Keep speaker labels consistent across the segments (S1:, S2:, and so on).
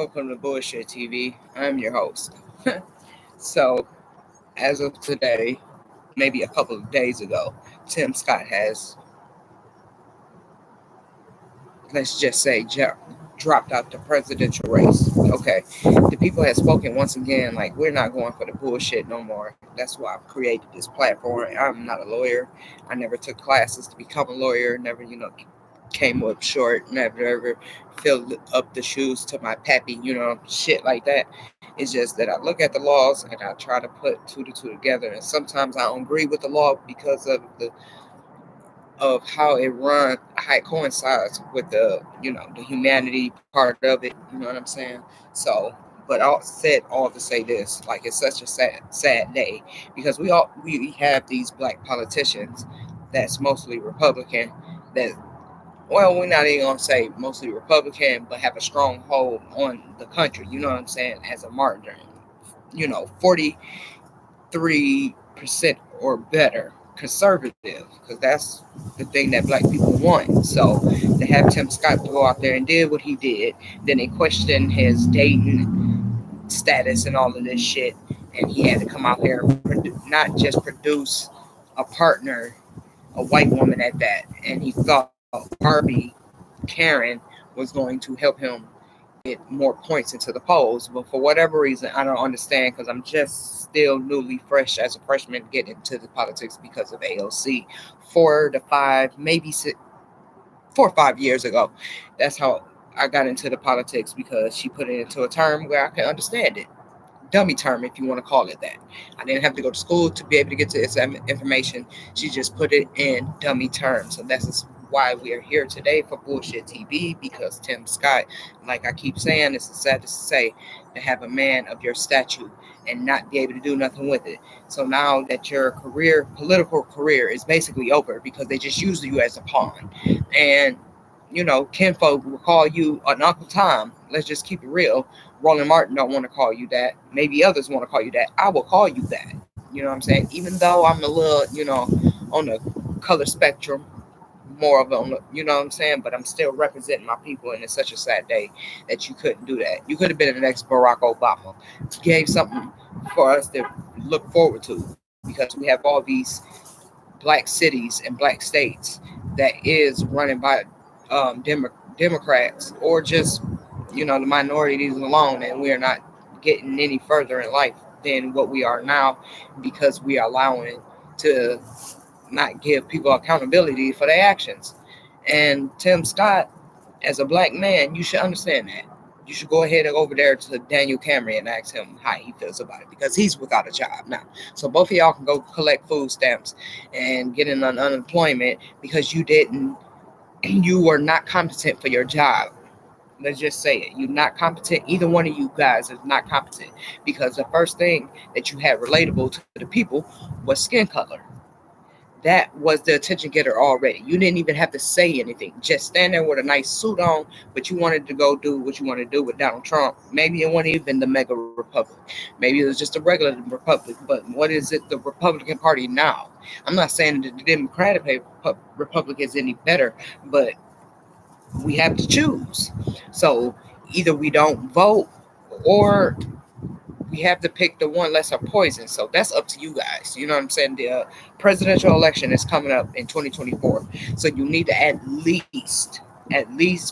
S1: welcome to Bullshit TV. I'm your host. So, as of today, maybe a couple of days ago, Tim Scott has, let's just say, dropped out the presidential race. Okay, the people have spoken once again. Like, we're not going for the bullshit no more. That's why I've created this platform. I'm not a lawyer. I never took classes to become a lawyer. Never, came up short. Never ever filled up the shoes to my pappy. Shit like that. It's just that I look at the laws and I try to put two to two together. And sometimes I don't agree with the law because of how it runs, how it coincides with the humanity part of it. You know what I'm saying? So, but I said all to say this, like, it's such a sad day because we have these black politicians that's mostly Republican. That, well, we're not even gonna say mostly Republican, but have a strong hold on the country. You know what I'm saying? As a martyr, 43% or better conservative, because that's the thing that black people want. So to have Tim Scott go out there and did what he did, then they questioned his dating status and all of this shit, and he had to come out here and not just produce a partner, a white woman at that, and he thought Barbie Karen was going to help him get more points into the polls. But for whatever reason, I don't understand, because I'm just still newly fresh as a freshman getting into the politics because of AOC 4 to 5, maybe 4 or 5 years ago. That's how I got into the politics, because she put it into a term where I can understand it. Dummy term, if you want to call it that. I didn't have to go to school to be able to get to this information. She just put it in dummy terms. So that's why we are here today for Bullshit TV, because Tim Scott, like I keep saying, it's sad to say, to have a man of your stature and not be able to do nothing with it. So now that your political career is basically over, because they just use you as a pawn. And kinfolk will call you an Uncle Tom. Let's just keep it real. Roland Martin don't want to call you that. Maybe others want to call you that. I will call you that. You know what I'm saying? Even though I'm a little, on the color spectrum, more of a, you know what I'm saying? But I'm still representing my people, and it's such a sad day that you couldn't do that. You could have been the next Barack Obama. You gave something for us to look forward to, because we have all these black cities and black states that is running by Democrats, or just the minorities alone, and we are not getting any further in life than what we are now, because we are allowing to not give people accountability for their actions. And Tim Scott, as a black man, you should understand that. You should go ahead and go over there to Daniel Cameron and ask him how he feels about it, because he's without a job now. So both of y'all can go collect food stamps and get in on unemployment because you were not competent for your job. Let's just say it. You're not competent. Either one of you guys is not competent, because the first thing that you had relatable to the people was skin color. That was the attention getter already. You didn't even have to say anything. Just stand there with a nice suit on, but you wanted to go do what you wanted to do with Donald Trump. Maybe it wasn't even the mega republic. Maybe it was just a regular republic. But what is it, the Republican Party now? I'm not saying that the Democratic Republic is any better, but we have to choose. So either we don't vote, or we have to pick the one lesser poison. So that's up to you guys. You know what I'm saying? The presidential election is coming up in 2024. So you need to at least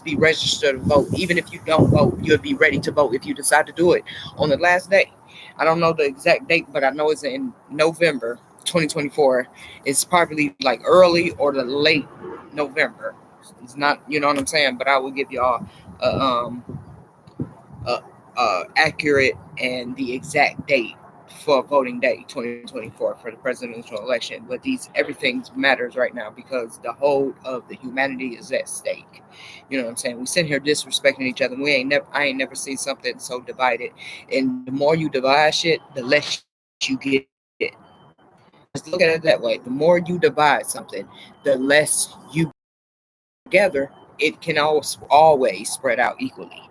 S1: be registered to vote. Even if you don't vote, you'll be ready to vote if you decide to do it on the last day. I don't know the exact date, but I know it's in November 2024. It's probably like early or the late November. It's not, you know what I'm saying? But I will give y'all a, accurate and the exact date for voting day 2024 for the presidential election. But everything matters right now, because the whole of the humanity is at stake. You know what I'm saying? We sit here disrespecting each other. I ain't never seen something so divided. And the more you divide shit, the less you get. Just look at it that way. The more you divide something, the less you get. Together, it can always spread out equally.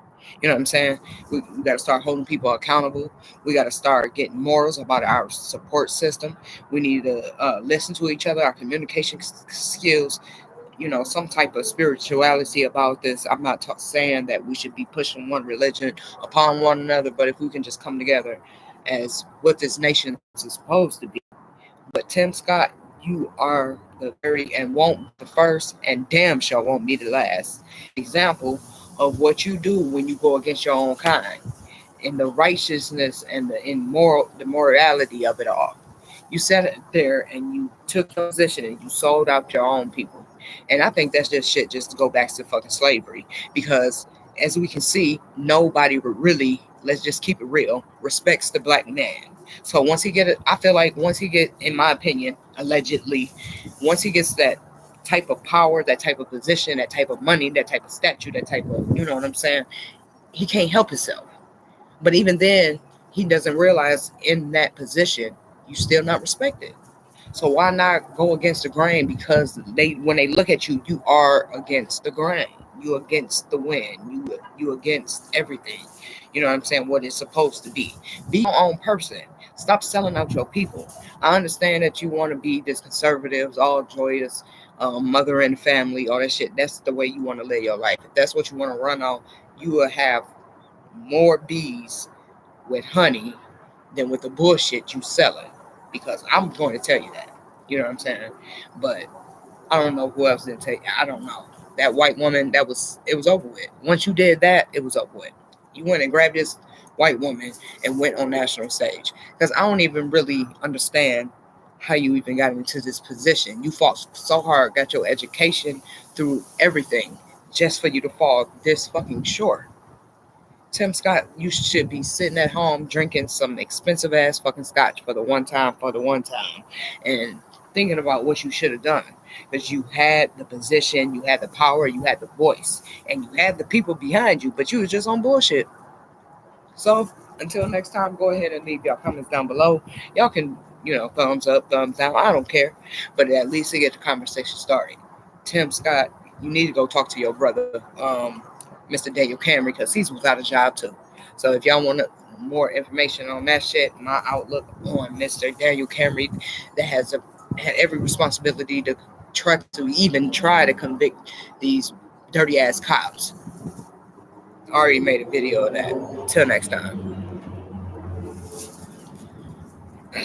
S1: You know what I'm saying? We got to start holding people accountable. We got to start getting morals about our support system. We need to listen to each other, our communication skills. some type of spirituality about this. I'm not saying that we should be pushing one religion upon one another, but if we can just come together as what this nation is supposed to be. But Tim Scott, you are the very and won't be the first, and damn sure won't be the last example of what you do when you go against your own kind, and the righteousness and the morality of it all. You sat it there and you took your position and you sold out your own people. And I think that's just shit just to go back to fucking slavery. Because as we can see, nobody really, let's just keep it real, respects the black man. So once he get it, I feel like once he get, in my opinion, allegedly, once he gets that type of power, that type of position, that type of money, that type of statue, that type of, you know what I'm saying, he can't help himself. But even then, he doesn't realize in that position, you still not respected. So why not go against the grain? Because when they look at you, you are against the grain. You against the wind. You against everything. You know what I'm saying? What it's supposed to be. Be your own person. Stop selling out your people. I understand that you want to be this conservatives, all joyous, mother and family, all that shit. That's the way you want to live your life. If that's what you want to run on, you will have more bees with honey than with the bullshit you selling. Because I'm going to tell you that. You know what I'm saying? But I don't know who else didn't take. I don't know. That white woman, it was over with. Once you did that, it was over with. You went and grabbed this white woman and went on national stage. Because I don't even really understand how you even got into this position. You fought so hard, got your education through everything, just for you to fall this fucking short. Tim Scott, you should be sitting at home drinking some expensive ass fucking scotch for the one time, and thinking about what you should have done. Because you had the position, you had the power, you had the voice, and you had the people behind you, but you was just on bullshit. So until next time, go ahead and leave your comments down below. Y'all can, thumbs up, thumbs down. I don't care. But at least to get the conversation started. Tim Scott, you need to go talk to your brother, Mr. Daniel Camry, because he's without a job too. So if y'all want more information on that shit, my outlook on Mr. Daniel Camry, that had every responsibility to try to convict these dirty ass cops. I already made a video of that. Till next time.